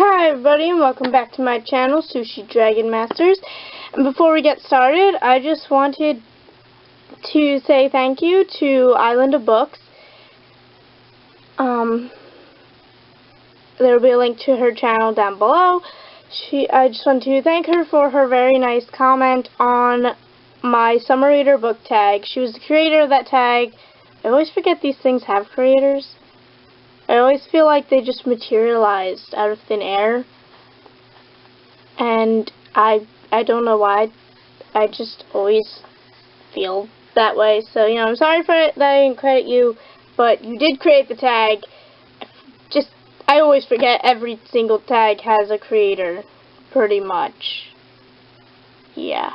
Hi everybody and welcome back to my channel, Sushi Dragon Masters. And before we get started, I just wanted to say thank you to Island of Books. There will be a link to her channel down below. I just want to thank her for her very nice comment on my summer reader book tag. She was the creator of that tag. I always forget these things have creators. I always feel like they just materialized out of thin air, and I don't know why. I just always feel that way. So, I'm sorry for it that I didn't credit you, but you did create the tag. I always forget every single tag has a creator, pretty much. Yeah.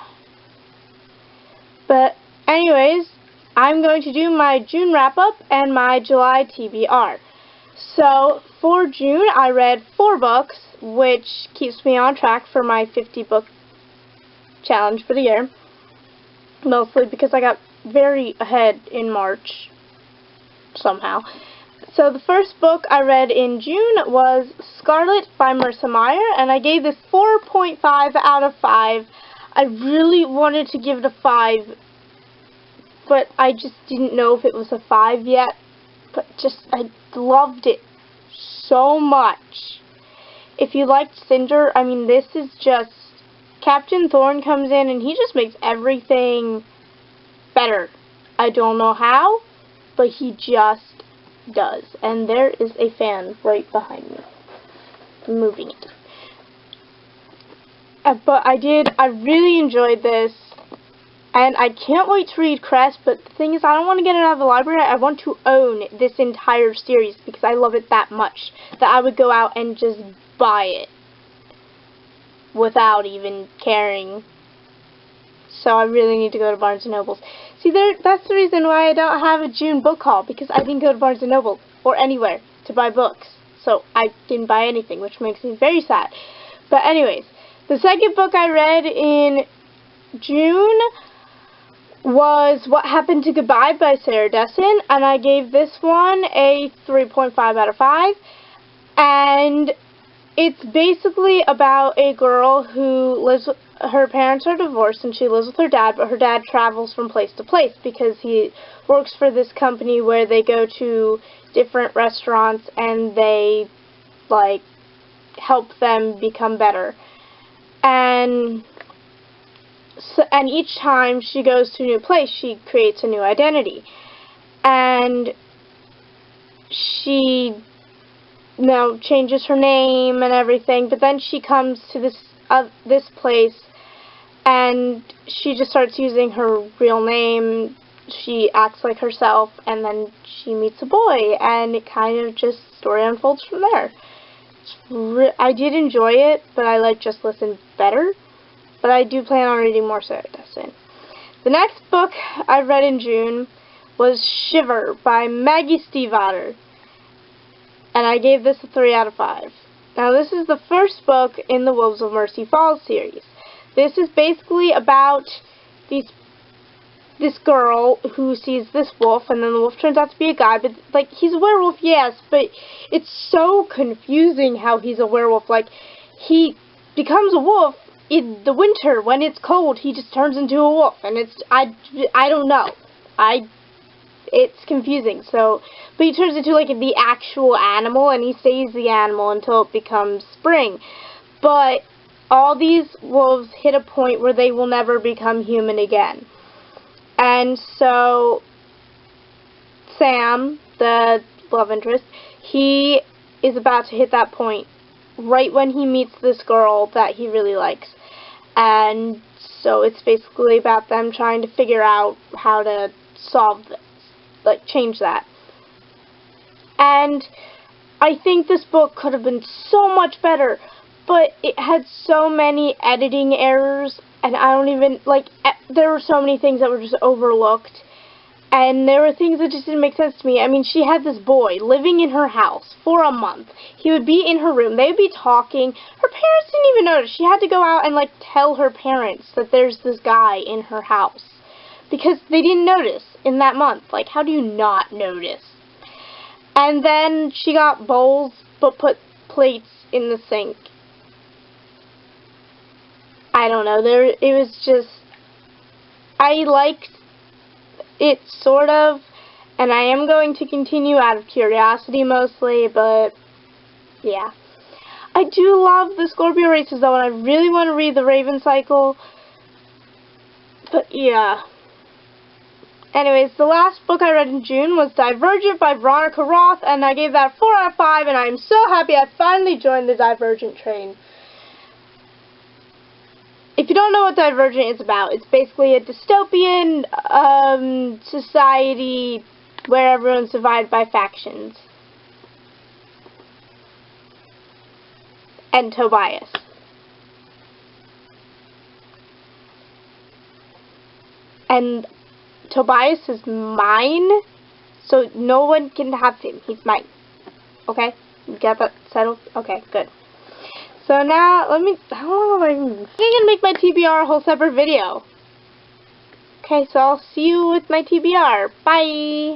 But anyways, I'm going to do my June wrap-up and my July TBR. So, for June, I read 4 books, which keeps me on track for my 50-book challenge for the year. Mostly because I got very ahead in March, somehow. So, the first book I read in June was Scarlet by Marissa Meyer, and I gave this 4.5 out of 5. I really wanted to give it a 5, but I just didn't know if it was a 5 yet. But I loved it so much. If you liked Cinder, this is just, Captain Thorne comes in and he just makes everything better. I don't know how, but he just does. And there is a fan right behind me. I'm moving it. But I really enjoyed this. And I can't wait to read Crest, but the thing is, I don't want to get it out of the library. I want to own this entire series because I love it that much that I would go out and just buy it without even caring. So I really need to go to Barnes & Noble's. See, that's the reason why I don't have a June book haul, because I didn't go to Barnes & Noble or anywhere to buy books. So I didn't buy anything, which makes me very sad. But anyways, the second book I read in June was What Happened to Goodbye by Sarah Dessen, and I gave this one a 3.5 out of 5, and it's basically about a girl who lives with, her parents are divorced and she lives with her dad, but her dad travels from place to place because he works for this company where they go to different restaurants and they, help them become better. And each time she goes to a new place, she creates a new identity. And she now changes her name and everything, but then she comes to this place and she just starts using her real name. She acts like herself, and then she meets a boy, and it kind of just story unfolds from there. I did enjoy it, but I like Just Listen better. But I do plan on reading more Sarah Dessen. The next book I read in June was Shiver by Maggie Stiefvater. And I gave this a 3 out of 5. Now, this is the first book in the Wolves of Mercy Falls series. This is basically about this girl who sees this wolf, and then the wolf turns out to be a guy, but, he's a werewolf, yes, but it's so confusing how he's a werewolf. He becomes a wolf in the winter. When it's cold, he just turns into a wolf, and I don't know. It's confusing. So, but he turns into the actual animal, and he stays the animal until it becomes spring. But all these wolves hit a point where they will never become human again. And so Sam, the love interest, he is about to hit that point right when he meets this girl that he really likes. And so it's basically about them trying to figure out how to solve this, change that. And I think this book could have been so much better, but it had so many editing errors, and I don't even, there were so many things that were just overlooked. And there were things that just didn't make sense to me. She had this boy living in her house for a month. He would be in her room. They would be talking. Her parents didn't even notice. She had to go out and, tell her parents that there's this guy in her house. Because they didn't notice in that month. How do you not notice? And then she got bowls, but put plates in the sink. I don't know, it was just, I liked it sort of, and I am going to continue out of curiosity mostly, but yeah. I do love the Scorpio races though, and I really want to read the Raven Cycle, but yeah. Anyways, the last book I read in June was Divergent by Veronica Roth, and I gave that 4 out of 5, and I'm so happy I finally joined the Divergent train. If you don't know what Divergent is about, it's basically a dystopian society where everyone's divided by factions. And Tobias. And Tobias is mine, so no one can have him. He's mine. Okay? You got that settled? Okay, good. So now, how long have I been? I'm gonna make my TBR a whole separate video. Okay, so I'll see you with my TBR. Bye!